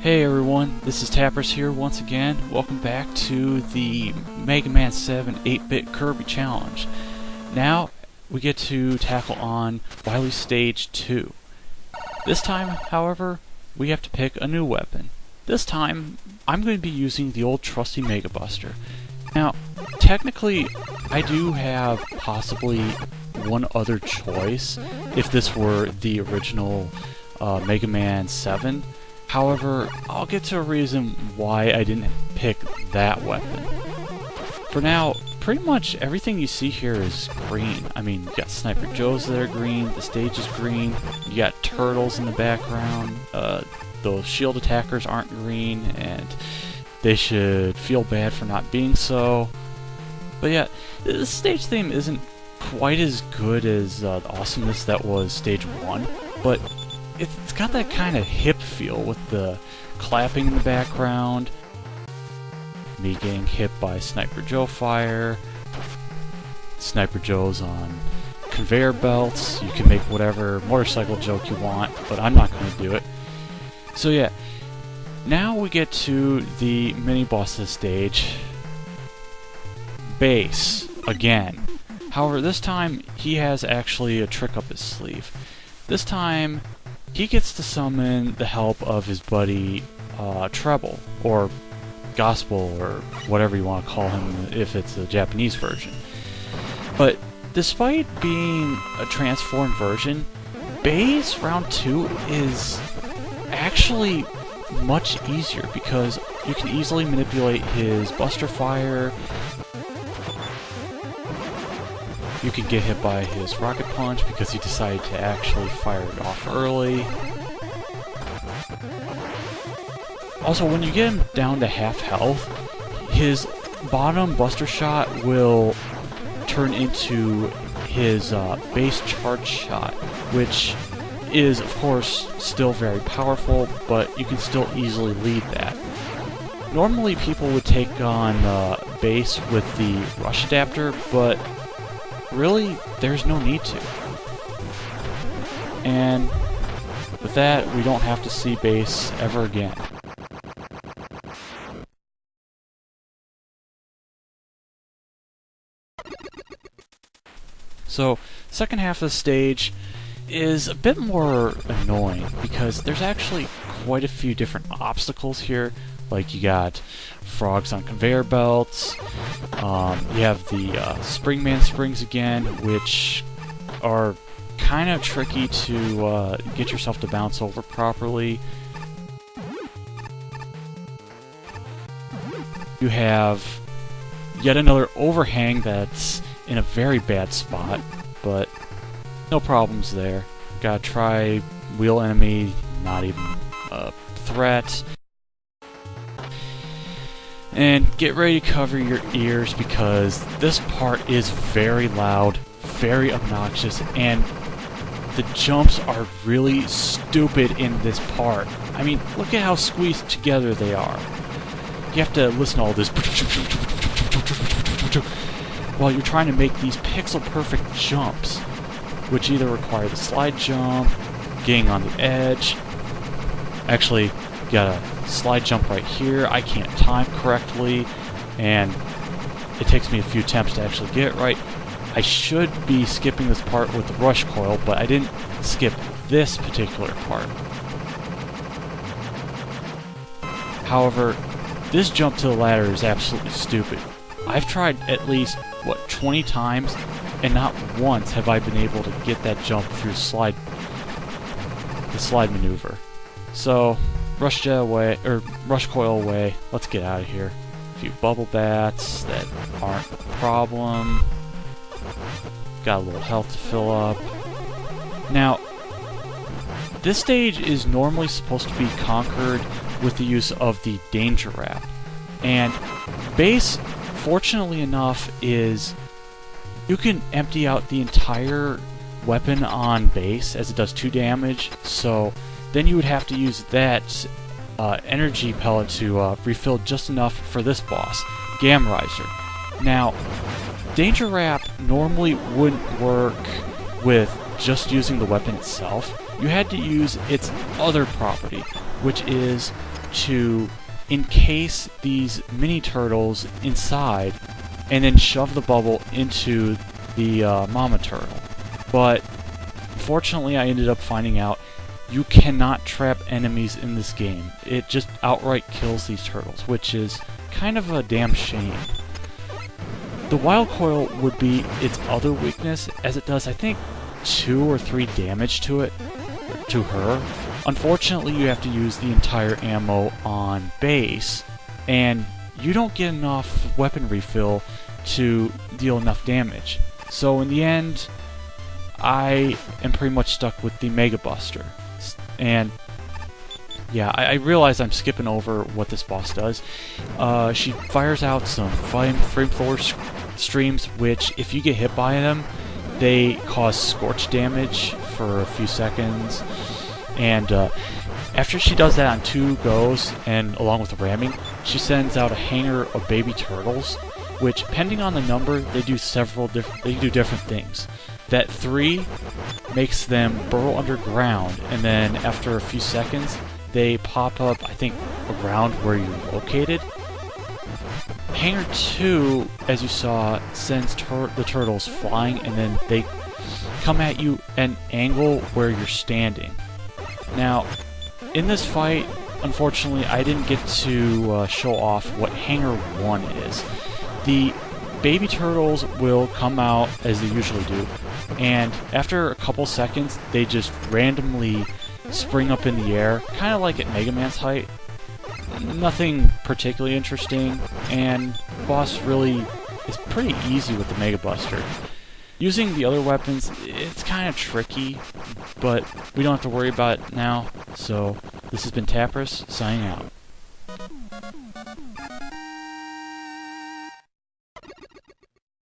Hey everyone, this is Tappers here once again. Welcome back to the Mega Man 7 8-bit Kirby challenge. Now we get to tackle on Wily Stage 2. This time, however, we have to pick a new weapon. This time, I'm going to be using the old trusty Mega Buster. Now, technically, I do have possibly one other choice if this were the original Mega Man 7. However, I'll get to a reason why I didn't pick that weapon. For now, pretty much everything you see here is green. I mean, you got Sniper Joes that are green, the stage is green, you got turtles in the background, those shield attackers aren't green, and they should feel bad for not being so. But yeah, the stage theme isn't quite as good as the awesomeness that was stage 1, but it's got that kind of hip feel with the clapping in the background, me getting hit by Sniper Joe fire, Sniper Joes on conveyor belts. You can make whatever motorcycle joke you want, but I'm not going to do it. So yeah, now we get to the mini-boss of the stage, Bass, again. However, this time he has actually a trick up his sleeve. This time he gets to summon the help of his buddy Treble, or Gospel, or whatever you want to call him if it's a Japanese version. But despite being a transformed version, Bass Round 2 is actually much easier because you can easily manipulate his Buster Fire. You can get hit by his Rocket Punch because he decided to actually fire it off early. Also, when you get him down to half health, his bottom Buster Shot will turn into his base charge shot, which is, of course, still very powerful, but you can still easily lead that. Normally, people would take on Bass with the Rush Adapter, but really, there's no need to. And with that, we don't have to see Bass ever again. So, second half of the stage is a bit more annoying because there's actually quite a few different obstacles here. Like you got frogs on conveyor belts, you have the Springman springs again, which are kind of tricky to get yourself to bounce over properly. You have yet another overhang that's in a very bad spot, but no problems there. Gotta try wheel enemy, not even a threat. And get ready to cover your ears because this part is very loud, very obnoxious, and the jumps are really stupid in this part. I mean, look at how squeezed together they are. You have to listen to all this while you're trying to make these pixel-perfect jumps, which either require the slide jump, getting on the edge. Actually, you got a slide jump right here. I can't time correctly, and it takes me a few attempts to actually get it right. I should be skipping this part with the rush coil, but I didn't skip this particular part. However, this jump to the ladder is absolutely stupid. I've tried at least, 20 times, and not once have I been able to get that jump through the slide maneuver. So, rush jet away, or rush coil away. Let's get out of here. A few bubble bats that aren't a problem. Got a little health to fill up. Now, this stage is normally supposed to be conquered with the use of the Danger Wrap. And Bass, fortunately enough, is you can empty out the entire weapon on Bass as it does 2 damage, so then you would have to use that energy pellet to refill just enough for this boss, Gamriser. Now, Danger Wrap normally wouldn't work with just using the weapon itself. You had to use its other property, which is to encase these mini turtles inside and then shove the bubble into the mama turtle. But fortunately, I ended up finding out you cannot trap enemies in this game. It just outright kills these turtles, which is kind of a damn shame. The wild coil would be its other weakness, as it does, I think, 2 or 3 damage to her. Unfortunately, you have to use the entire ammo on base, and you don't get enough weapon refill to deal enough damage. So in the end, I am pretty much stuck with the Mega Buster. And yeah, I realize I'm skipping over what this boss does. She fires out some flamethrower streams, which, if you get hit by them, they cause scorch damage for a few seconds. And after she does that on 2 goes, and along with the ramming, she sends out a hanger of baby turtles, which, depending on the number, they do different things. That 3 makes them burrow underground, and then after a few seconds, they pop up, I think, around where you're located. Hanger 2, as you saw, sends the turtles flying, and then they come at you at an angle where you're standing. Now, in this fight, unfortunately, I didn't get to show off what Hanger 1 is. The baby turtles will come out as they usually do, and after a couple seconds, they just randomly spring up in the air, kind of like at Mega Man's height. Nothing particularly interesting, and the boss really is pretty easy with the Mega Buster. Using the other weapons, it's kind of tricky, but we don't have to worry about it now. So, this has been Tapperus, signing out.